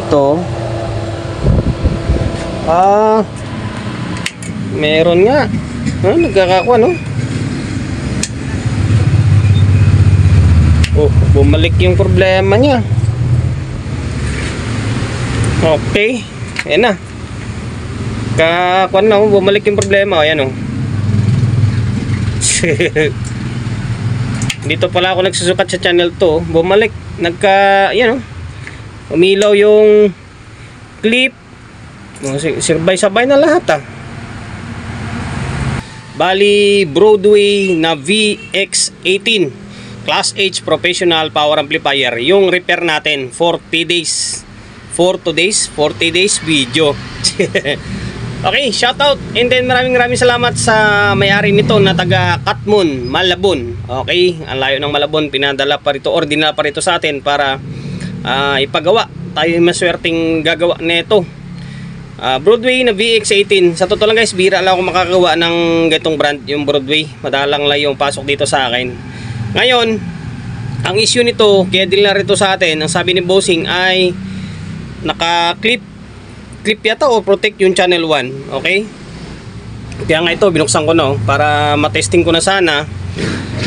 dito. Meron nga. Nagkakakuha, no? Oh, bumalik yung problema niya. Okay. Ayan na. Kakuha na, bumalik yung problema. Ayan, oh. Dito pala ako nagsusukat sa channel 2. Bumalik. Ayan, oh. Umilaw yung clip. Sirbay-sabay na lahat, ah. Bali, Broadway na VX18 Class H Professional Power Amplifier. Yung repair natin, 40 days video. Okay, shoutout. And then maraming salamat sa may-ari nito na taga Katmon, Malabon. Okay, ang layo ng Malabon, pinadala pa rito or dinala pa rito sa atin para ipagawa. Tayo maswerteng gagawa nito. Broadway na VX18. Sa totoo lang guys, bira lang ako makakagawa ng ganitong brand, yung Broadway. Madalang lang yung pasok dito sa akin. Ngayon, ang issue nito, kaya din na rito sa atin, ang sabi ni Bossing ay naka-clip yata o protect yung channel 1. Okay? Kaya nga ito, binuksan ko na para matesting ko na sana.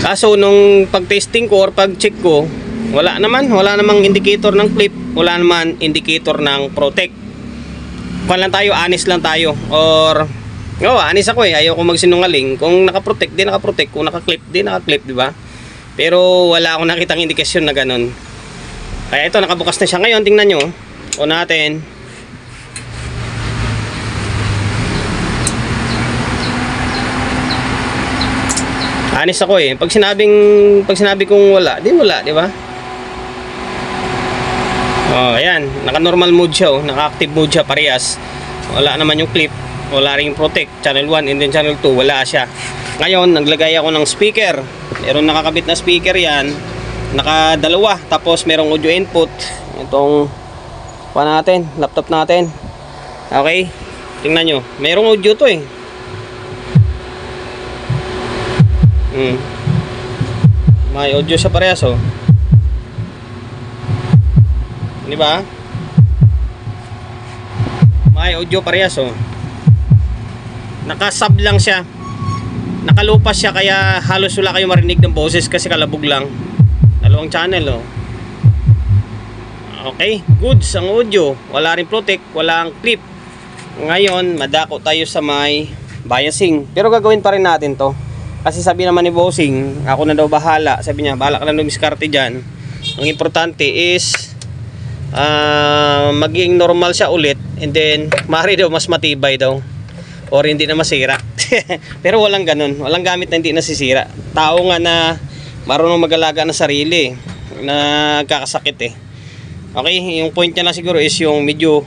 Kaso nung pag-testing ko or pag-check ko, wala namang indicator ng clip, wala naman indicator ng protect. Kung lang tayo, honest lang tayo. Or, honest ako ayaw ko magsinungaling. Kung naka-protect, di naka-protect. Kung naka-clip, di naka-clip, di ba? Pero wala akong nakitang indikasyon na ganun. Kaya ito, nakabukas na siya. Ngayon, tingnan nyo. O natin. Honest ako Pag sinabi kong wala, di wala, di ba? Oh, ayan, naka-normal mode siya, naka-active mode siya parehas. Wala naman yung clip, wala ring protect, channel 1 and then channel 2, wala siya. Ngayon, naglagay ako ng speaker. Meron nakakabit na speaker yan, naka-dalawa, tapos merong audio input. Itong natin, laptop natin. Okay, tingnan nyo, merong audio to may audio siya parehas di ba? May audio parehas Naka-sub lang siya. Nakalupas siya kaya halos wala kayo marinig ng boses kasi kalabog lang. Dalawang channel Okay, goods ang audio. Wala rin protect, wala ang clip. Ngayon, madako tayo sa may biasing. Pero gagawin pa rin natin to. Kasi sabi naman ni Bossing, ako na daw bahala. Sabi niya, bahala ka lang dumiskarte dyan. Ang importante is maging normal siya ulit, and then maaari daw mas matibay daw or hindi na masira. Pero walang ganun, walang gamit na hindi nasisira. Tao nga na marunong mag-alaga ng sarili na kakasakit Okay, yung point niya lang siguro is yung medyo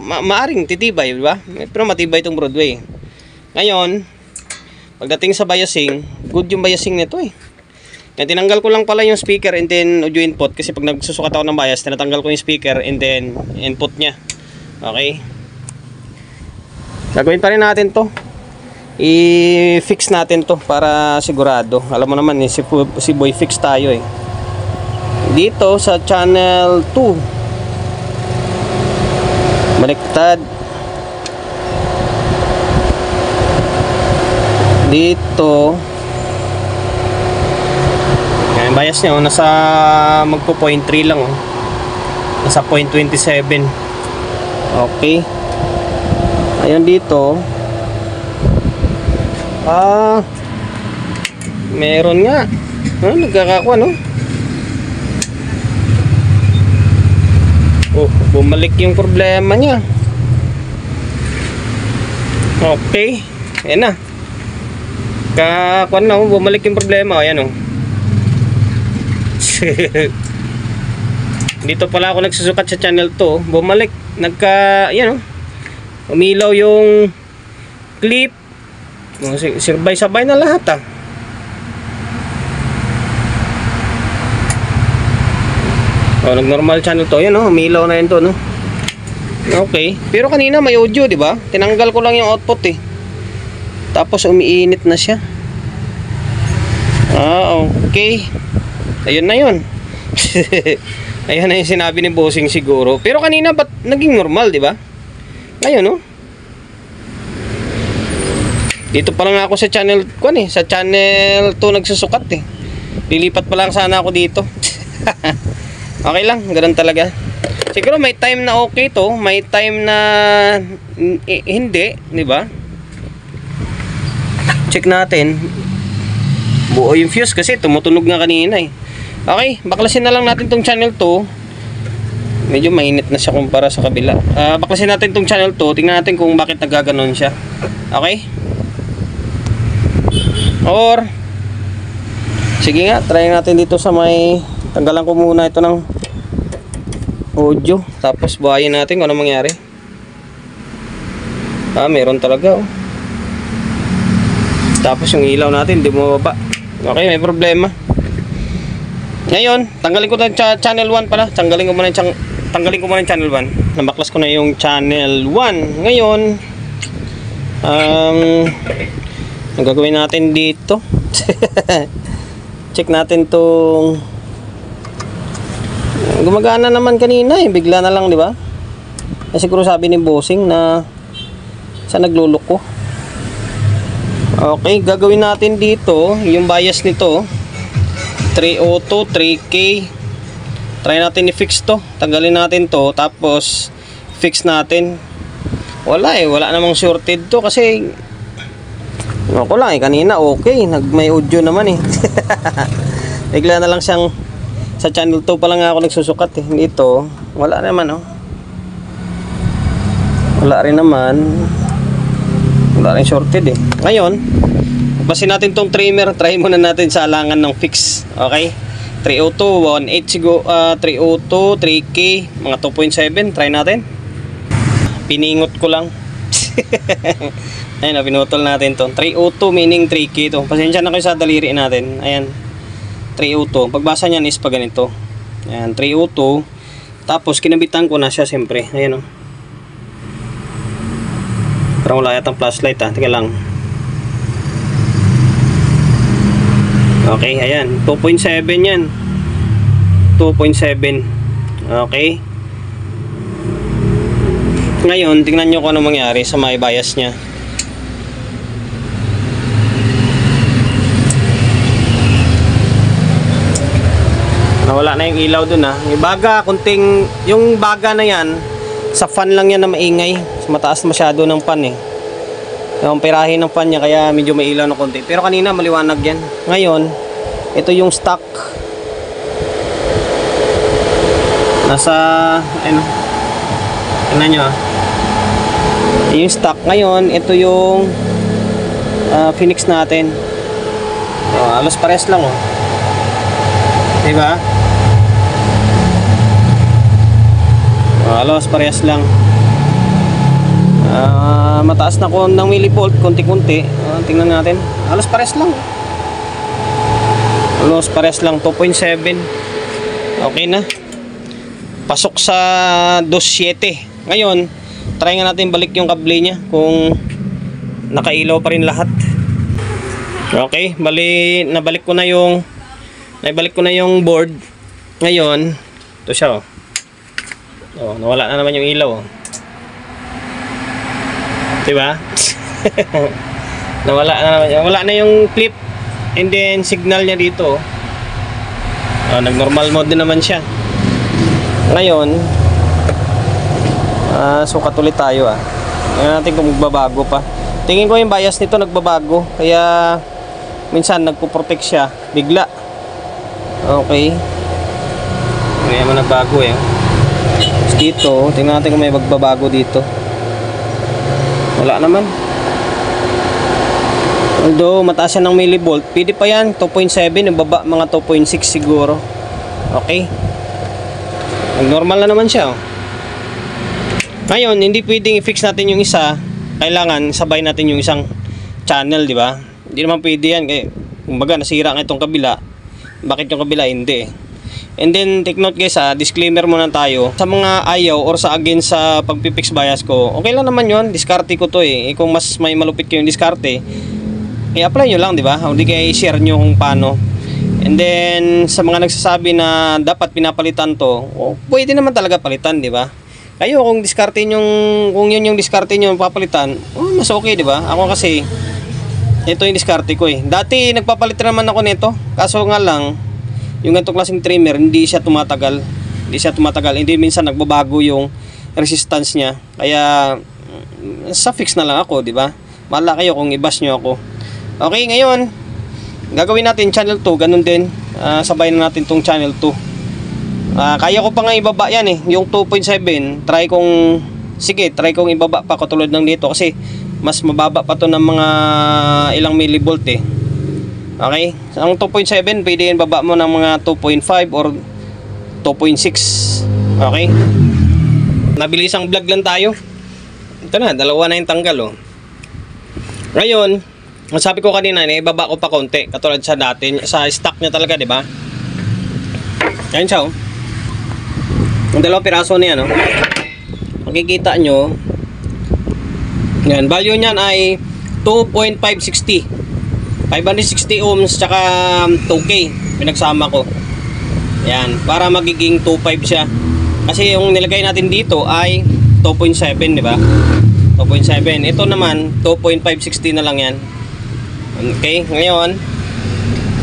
maaring titibay, di ba? Pero matibay itong Broadway. Ngayon, pagdating sa biasing, good yung biasing nito Kaya tinanggal ko lang pala yung speaker and then audio input kasi pag nagsusukat ako ng bias, tinatanggal ko yung speaker and then input niya. Okay? Gagawin pa rin natin to. I-fix natin to para sigurado. Alam mo naman si Boy Fix tayo Dito sa channel 2. Baliktad. Dito. Yung bias niya nasa magpo 0.3 lang nasa 0.27. Okay, ayun dito meron nga nagkakakuha bumalik yung problema niya. Okay, ayan na, kakuha bumalik yung problema. Ayan dito pala ako nagsusukat sa channel 2. Bumalik, umilaw yung clip. Sirbay-sabay na lahat nag-normal channel to. Umilaw na yun to Okay, pero kanina may audio, di ba? Tinanggal ko lang yung output tapos umiinit na siya. Okay, ayun na yun. Ayan na yung sinabi ni bossing siguro. Pero kanina ba't naging normal, di ba? Ngayon, no? Dito pa lang ako sa channel ko sa channel 2 nagsusukat eh. Lilipat pa lang sana ako dito. Okay lang, ganoon talaga. Siguro may time na okay to, may time na hindi, di ba? Check natin. Buo yung fuse kasi tumutunog nga kanina eh. Okay, baklasin na lang natin tong channel 2. Medyo mainit na siya kumpara sa kabila. Baklasin natin tong channel 2, tingnan natin kung bakit nagaganon siya. Okay? Or sige nga, try natin dito sa may tanggalan ko muna ito ng audio, tapos buhayin natin kung ano mangyari. Meron talaga oh. Tapos yung ilaw natin hindi bumaba. Okay, may problema. Ngayon, tanggalin ko na channel 1 pala. Tanggalin ko muna yung channel 1. Nabaklas ko na yung channel 1. Ngayon, ang gagawin natin dito, check natin tong gumagana naman kanina eh, bigla na lang, di ba? Siguro sabi ni bossing na sa nagluloko. Okay, gagawin natin dito yung bias nito 302, 3K. Try natin i-fix to. Tanggalin natin to, tapos fix natin. Wala namang shorted to kasi ako lang kanina okay, may audio naman eh. Bigla na lang siyang sa channel 2 pa lang ako nagsusukat eh. Dito, wala naman oh. Wala rin shorted eh. Ngayon, basin natin tong trimmer, try muna natin sa alangan ng fix. Okay? 302, 1.8 siguro, 302, 3K, mga 2.7, try natin. Piningot ko lang. Ayan, pinutol natin to. 302 meaning 3K to. Pasensya na kayo sa daliri natin. Ayan, 302. Pagbasa niyan is pa ganito. Ayan, 302. Tapos kinabitan ko na siya siyempre. Ayan o. Parang wala yatang flashlight ha. Tika lang. Okay, ayan. 2.7 yan. 2.7. Okay. Ngayon, tingnan nyo kung ano mangyari sa may bias nya. Nawala na yung ilaw dun ha. Yung baga, yung baga na yan, sa fan lang yan na maingay. Mataas masyado ng fan eh. Yung pirahin ng fan niya, kaya medyo may ilaw na konti. Pero kanina maliwanag yan. Ngayon, ito yung stock. Nasa, ano, tingnan nyo ha. Yung stock. Ngayon, ito yung Phoenix natin. Halos pares lang oh. Diba? Halos parehas lang. Mataas na ko ng millivolt, konti-konti. Tingnan natin. Halos parehas lang. Halos parehas lang, 2.7. Okay na. Pasok sa 2.7. Ngayon, try nga natin balik yung kable niya kung nakailaw pa rin lahat. Okay, nabalik ko na yung board. Ngayon, ito siya oh. Nawala na naman yung ilaw oh. Diba? Wala na yung clip and then signal niya dito oh. Nag-normal mode din naman siya. Ngayon, sukat ulit tayo ah. Tingnan natin kung magbabago pa. Tingin ko yung bias nito nagbabago, kaya minsan nagpo-protect siya bigla. Okay. Kaya mo nagbago eh. Dito, tingnan natin kung may magbabago dito. Wala naman. Although mataas yan ng millivolt, pwede pa yan. 2.7, yung baba mga 2.6 siguro. Okay. Normal na naman siya oh. Ngayon, hindi pwedeng i-fix natin yung isa. Kailangan sabay natin yung isang channel, di ba? Hindi naman pwede yan. Kumbaga, nasira nga itong kabila. Bakit yung kabila hindi? And then, take note guys disclaimer muna tayo. Sa mga ayaw or sa against sa pagpipix bias ko, okay lang naman yun. Diskarte ko to eh. Kung mas may malupit kayong diskarte, i-apply nyo lang, di ba? Hindi kayo i-share nyo kung paano. And then sa mga nagsasabi na dapat pinapalitan to, pwede naman talaga palitan, di ba? Kayo kung kung yun yung diskarte nyo papalitan, mas okay, di ba? Ako kasi ito yung diskarte ko eh. Dati nagpapalit naman ako nito, kaso nga lang yung ganitong klaseng trimmer hindi siya tumatagal. Hindi minsan nagbabago yung resistance niya. Kaya sa fix na lang ako, di ba? Bahala kayo kung i-bash nyo ako. Okay, ngayon gagawin natin channel 2, ganun din. Sabayin na natin tong channel 2. Kaya ko pa nga ibaba yan eh, yung 2.7. Try kong ibaba pa katulad ng dito kasi mas mababa pa to ng mga ilang millivolt eh. Okay, ang 2.7 pwede yan baba mo ng mga 2.5 or 2.6. Okay, nabilisang vlog lang tayo. Ito na, dalawa na yung tanggal oh. Ngayon, ang sabi ko kanina, ibaba ko pa konti katulad sa dati, sa stock niya talaga, di ba? Ayan siya oh. Yung dalawang piraso niya, no? Makikita nyo, yan, value niyan ay 2.560, 560 ohms tsaka 2K pinagsama ko. Yan, para magiging 2.5 siya. Kasi yung nilagay natin dito ay 2.7, di ba? 2.7. Ito naman 2.560 na lang yan. Okay, ngayon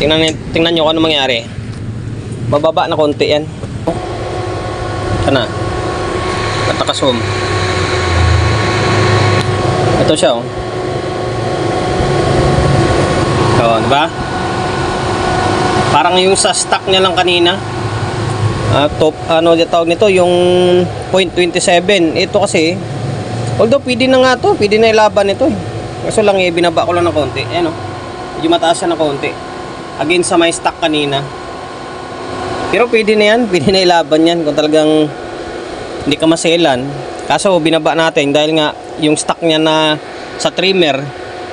tingnan nyo kung ano mangyari. Bababa na konti yan. Ito na. Katakasom. Ito siya oh. So, diba? Parang yung sa stock niya lang kanina. Ano tawag nito? Yung 0.27. Ito kasi, although pwede na nga to, pwede na ilaban ito eh. Kaso lang binaba ko lang ng konti. Ayan oh. Medyo mataas siya ng konti. Again sa may stock kanina. Pero pwede na yan. Pwede na ilaban yan kung talagang hindi ka maselan. Kaso binaba natin dahil nga yung stock niya na sa trimmer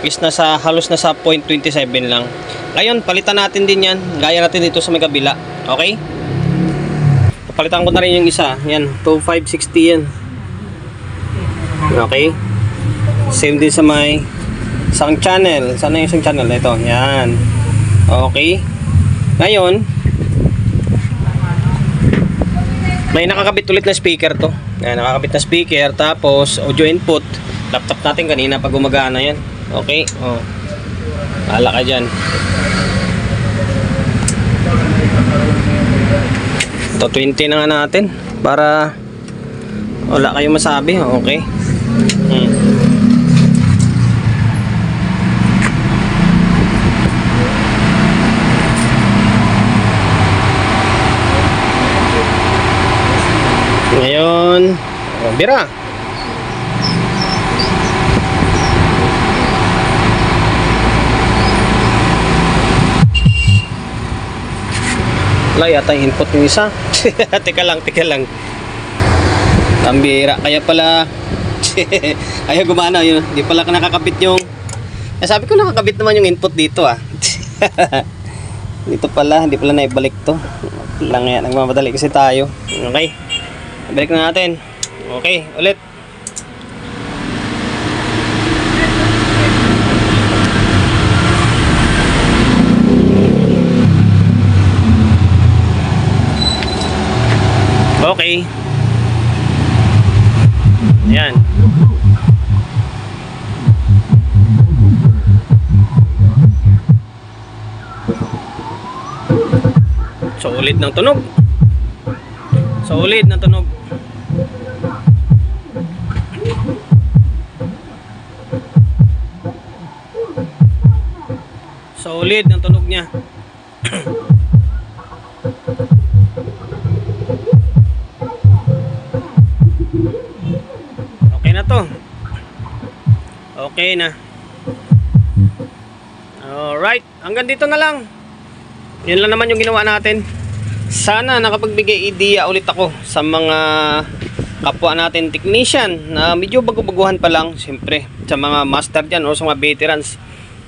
is halos nasa 0.27 lang. Ngayon palitan natin din yan. Gaya natin dito sa may kabila. Okay? Palitan ko na rin yung isa. Yan. 2.560 yan. Okay? Same din sa may isang channel. Sana yung isang channel na ito. Yan. Okay. Ngayon, may nakakabit ulit na speaker to. Yan, nakakabit na speaker. Tapos, audio input. Laptop natin kanina pag gumagana yan. Okay. Oh. Bahala ka dyan. Ito 20 na nga natin. Para wala kayong masabi. Okay. Ngayon, bira. Wala yata yung input yung isa. Teka lang. Ang bira. Kaya pala ayaw gumana yun. Hindi pala nakakabit yung sabi ko nakakabit naman yung input dito ah. Dito pala, hindi pala naibalik to. Lang yan, nagmamadali kasi tayo. Okay. Balik na natin. Okay, ulit. Okay. Ayan. Solid ng tunog. Solid ng tunog. Solid ng tunog niya. Okay na to. Okay na. Alright, hanggang dito na lang. Yun lang naman yung ginawa natin. Sana nakapagbigay idea ulit ako sa mga kapwa natin technician na medyo bago-baguhan pa lang. Siyempre sa mga master dyan o sa mga veterans,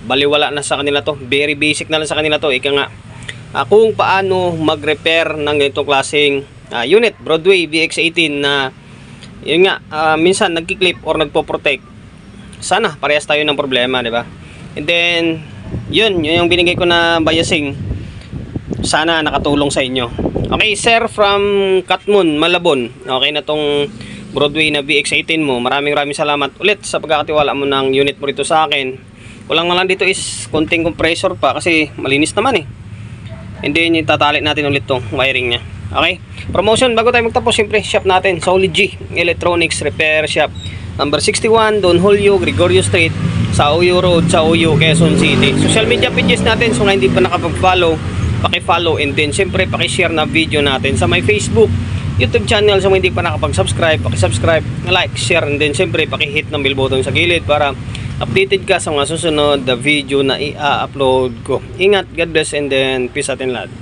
baliwala na sa kanila to. Very basic na lang sa kanila to. Ika nga, kung paano mag-repair ng ganitong klaseng unit, Broadway VX18 na yun nga, minsan nagki-clip or nagpo-protect. Sana parehas tayo ng problema, di ba? And then yun yung binigay ko na biasing. sana nakatulong sa inyo. Okay, sir from Katmon, Malabon. Okay na tong Broadway na BX18 mo. Maraming salamat ulit sa pagkakatiwala mo ng unit mo rito sa akin. Kulang na lang dito is konting compressor pa kasi malinis naman eh. And then itatali natin ulit tong wiring niya. Okay? Promotion bago tayo magtapos, siyempre shop natin, Solid G Electronics Repair Shop. Number 61, Don Julio, Gregorio Street, sa Uyo Road, sa Uyo, Quezon City. Social media pages natin, so nga hindi pa nakapag-follow, paki-follow, and then siyempre paki-share na video natin sa my Facebook, YouTube channel. So hindi pa nakapag-subscribe, paki-subscribe, like, share, and then siyempre paki-hit ng bell button sa gilid para updated ka sa mga susunod na video na i-upload ko. Ingat, God bless, and then peace out and love.